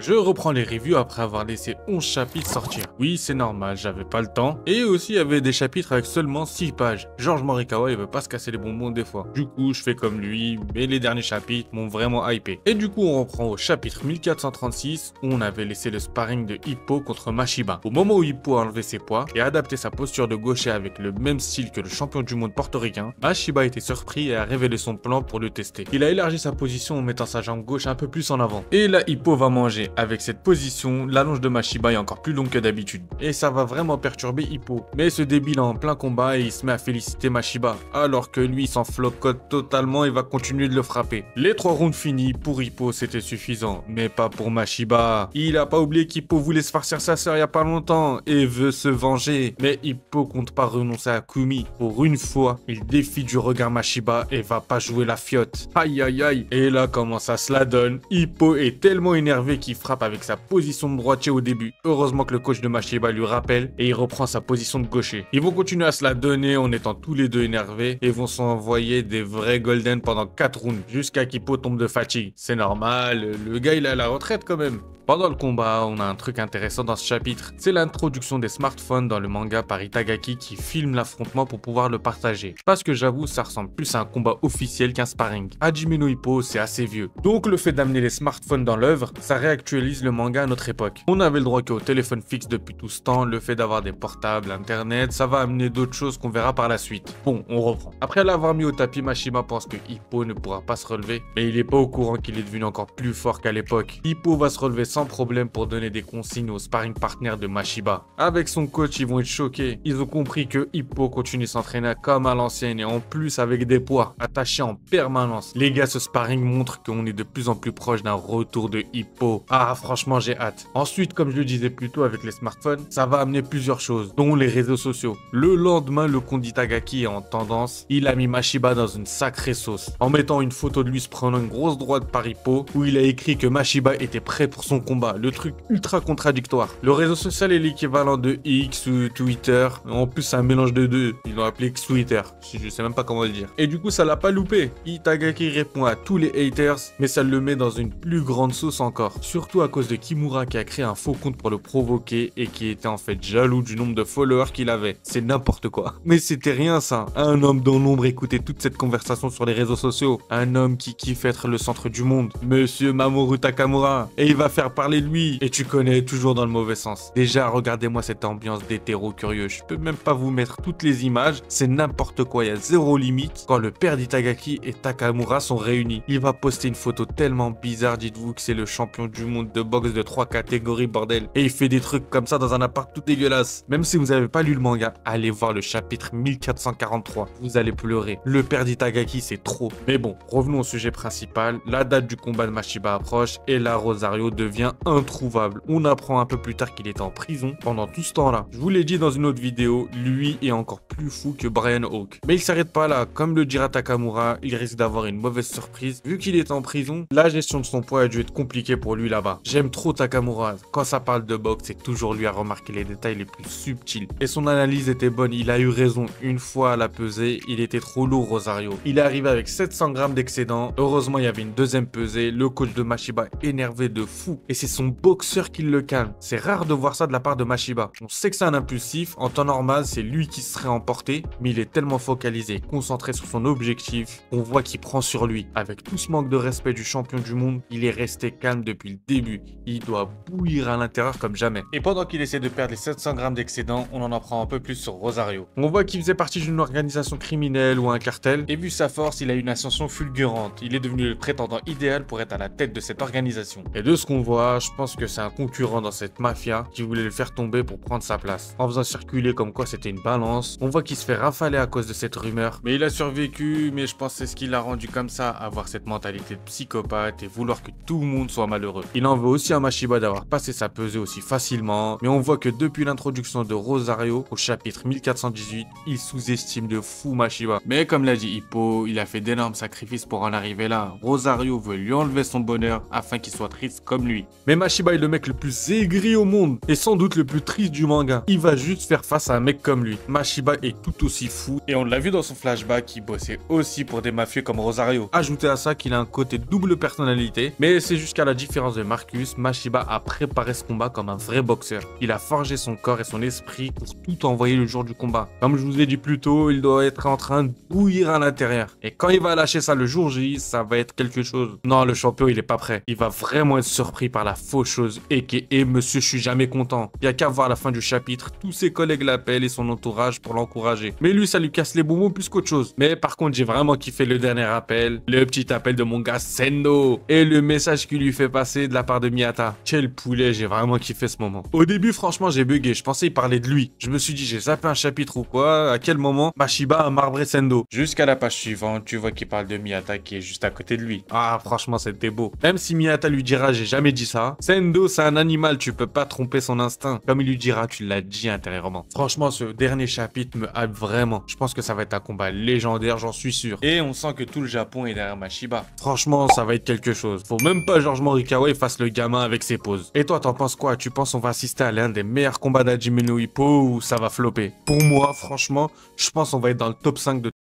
Je reprends les reviews après avoir laissé 11 chapitres sortir. Oui, c'est normal, j'avais pas le temps. Et aussi, il y avait des chapitres avec seulement 6 pages. George Morikawa, il veut pas se casser les bonbons des fois. Du coup, je fais comme lui, mais les derniers chapitres m'ont vraiment hypé. Et du coup, on reprend au chapitre 1436, où on avait laissé le sparring de Hippo contre Mashiba. Au moment où Hippo a enlevé ses poids et a adapté sa posture de gaucher avec le même style que le champion du monde portoricain, Mashiba était surpris et a révélé son plan pour le tester. Il a élargi sa position en mettant sa jambe gauche un peu plus en avant. Et là, Hippo va manger. Avec cette position, l'allonge de Mashiba est encore plus longue que d'habitude. Et ça va vraiment perturber Hippo. Mais ce débile est en plein combat et il se met à féliciter Mashiba. Alors que lui, il s'en flocote totalement et va continuer de le frapper. Les 3 rounds finis, pour Hippo, c'était suffisant. Mais pas pour Mashiba. Il a pas oublié qu'Hippo voulait se farcir sa sœur il y a pas longtemps et veut se venger. Mais Hippo compte pas renoncer à Kumi. Pour une fois, il défie du regard Mashiba et va pas jouer la fiotte. Aïe aïe aïe. Et là, comment ça se la donne? Hippo est tellement énervé qu'il frappe avec sa position de droitier au début. Heureusement que le coach de Mashiba lui rappelle et il reprend sa position de gaucher. Ils vont continuer à se la donner en étant tous les deux énervés et vont s'envoyer des vrais golden pendant 4 rounds jusqu'à qu'Hippo tombe de fatigue. C'est normal, le gars il est à la retraite quand même. Pendant le combat, on a un truc intéressant dans ce chapitre, c'est l'introduction des smartphones dans le manga par Itagaki qui filme l'affrontement pour pouvoir le partager. Parce que j'avoue, ça ressemble plus à un combat officiel qu'un sparring. Hajime no Ippo, c'est assez vieux. Donc le fait d'amener les smartphones dans l'œuvre, ça réactualise le manga à notre époque. On avait le droit qu'au téléphone fixe depuis tout ce temps, le fait d'avoir des portables, internet, ça va amener d'autres choses qu'on verra par la suite. Bon, on reprend. Après l'avoir mis au tapis, Mashiba pense que Hippo ne pourra pas se relever, mais il est pas au courant qu'il est devenu encore plus fort qu'à l'époque. Hippo va se relever sans problème pour donner des consignes aux sparring partners de Mashiba. Avec son coach, ils vont être choqués. Ils ont compris que Hippo continue s'entraîner comme à l'ancienne et en plus avec des poids attachés en permanence. Les gars, ce sparring montre qu'on est de plus en plus proche d'un retour de Hippo. Ah, franchement, j'ai hâte. Ensuite, comme je le disais plus tôt avec les smartphones, ça va amener plusieurs choses, dont les réseaux sociaux. Le lendemain, le compte d'Itagaki est en tendance. Il a mis Mashiba dans une sacrée sauce, en mettant une photo de lui se prenant une grosse droite par Hippo, où il a écrit que Mashiba était prêt pour son combat. Le truc ultra contradictoire. Le réseau social est l'équivalent de X ou Twitter. En plus, c'est un mélange de deux. Ils l'ont appelé X-Twitter. Je sais même pas comment le dire. Et du coup, ça l'a pas loupé. Itagaki répond à tous les haters, mais ça le met dans une plus grande sauce encore. Surtout à cause de Kimura qui a créé un faux compte pour le provoquer et qui était en fait jaloux du nombre de followers qu'il avait. C'est n'importe quoi. Mais c'était rien ça. Un homme dans l'ombre écoutait toute cette conversation sur les réseaux sociaux. Un homme qui kiffe être le centre du monde. Monsieur Mamoru Takamura. Et il va faire parler de lui. Et tu connais, toujours dans le mauvais sens. Déjà, regardez-moi cette ambiance d'hétéro curieux. Je peux même pas vous mettre toutes les images. C'est n'importe quoi, il y a zéro limite. Quand le père d'Itagaki et Takamura sont réunis, il va poster une photo tellement bizarre. Dites-vous que c'est le champion du monde de boxe de 3 catégories, bordel. Et il fait des trucs comme ça dans un appart tout dégueulasse. Même si vous n'avez pas lu le manga, allez voir le chapitre 1443. Vous allez pleurer. Le père d'Itagaki, c'est trop. Mais bon, revenons au sujet principal. La date du combat de Mashiba approche et là, Rosario devient introuvable. On apprend un peu plus tard qu'il était en prison pendant tout ce temps-là. Je vous l'ai dit dans une autre vidéo, lui est encore plus fou que Brian Hawk. Mais il s'arrête pas là. Comme le dira Takamura, il risque d'avoir une mauvaise surprise. Vu qu'il est en prison, la gestion de son poids a dû être compliquée pour lui là-bas. J'aime trop Takamura. Quand ça parle de boxe, c'est toujours lui à remarquer les détails les plus subtils. Et son analyse était bonne, il a eu raison. Une fois à la pesée, il était trop lourd, Rosario. Il est arrivé avec 700 grammes d'excédent. Heureusement, il y avait une deuxième pesée. Le coach de Mashiba énervé de fou. Et c'est son boxeur qui le calme. C'est rare de voir ça de la part de Mashiba. On sait que c'est un impulsif. En temps normal, c'est lui qui serait emporté. Mais il est tellement focalisé, concentré sur son objectif, on voit qu'il prend sur lui. Avec tout ce manque de respect du champion du monde, il est resté calme depuis le début. Il doit bouillir à l'intérieur comme jamais. Et pendant qu'il essaie de perdre les 700 grammes d'excédent, on en apprend un peu plus sur Rosario. On voit qu'il faisait partie d'une organisation criminelle ou un cartel. Et vu sa force, il a une ascension fulgurante. Il est devenu le prétendant idéal pour être à la tête de cette organisation. Et de ce qu'on voit, je pense que c'est un concurrent dans cette mafia qui voulait le faire tomber pour prendre sa place. En faisant circuler comme quoi c'était une balance, on voit qu'il se fait rafaler à cause de cette rumeur. Mais il a survécu, mais je pense que c'est ce qui l'a rendu comme ça, avoir cette mentalité de psychopathe et vouloir que tout le monde soit malheureux. Il en veut aussi à Mashiba d'avoir passé sa pesée aussi facilement, mais on voit que depuis l'introduction de Rosario au chapitre 1418, il sous-estime de fou Mashiba. Mais comme l'a dit Hippo, il a fait d'énormes sacrifices pour en arriver là. Rosario veut lui enlever son bonheur afin qu'il soit triste comme lui. Mais Mashiba est le mec le plus aigri au monde et sans doute le plus triste du manga. Il va juste faire face à un mec comme lui. Mashiba est tout aussi fou et on l'a vu dans son flashback, il bossait aussi pour des mafieux comme Rosario. Ajoutez à ça qu'il a un côté double personnalité, mais c'est jusqu'à la différence de Marcus, Mashiba a préparé ce combat comme un vrai boxeur. Il a forgé son corps et son esprit pour tout envoyer le jour du combat. Comme je vous ai dit plus tôt, il doit être en train de bouillir à l'intérieur. Et quand il va lâcher ça le jour J, ça va être quelque chose. Non, le champion, il est pas prêt. Il va vraiment être surpris par la faucheuse et Monsieur Je suis jamais content. Il y a qu'à voir la fin du chapitre, tous ses collègues l'appellent et son entourage pour l'encourager. Mais lui, ça lui casse les bonbons plus qu'autre chose. Mais par contre, j'ai vraiment kiffé le dernier appel, le petit appel de mon gars Sendo et le message qu'il lui fait passer de la part de Miyata. Quel poulet, j'ai vraiment kiffé ce moment. Au début, franchement, j'ai bugué. Je pensais il parlait de lui. Je me suis dit, j'ai zappé un chapitre ou quoi. À quel moment Mashiba a marbré Sendo? Jusqu'à la page suivante, tu vois qu'il parle de Miyata qui est juste à côté de lui. Ah, franchement, c'était beau. Même si Miyata lui dira, j'ai jamais dit ça. Sendo, c'est un animal, tu peux pas tromper son instinct. Comme il lui dira, tu l'as dit intérieurement. Franchement, ce dernier chapitre me hype vraiment. Je pense que ça va être un combat légendaire, j'en suis sûr. Et on sent que tout le Japon est derrière Mashiba. Franchement, ça va être quelque chose. Faut même pas George Morikawa fasse le gamin avec ses poses. Et toi, t'en penses quoi? Tu penses on va assister à l'un des meilleurs combats d'Hajime no Ippo ou ça va flopper? Pour moi, franchement, je pense on va être dans le top 5 de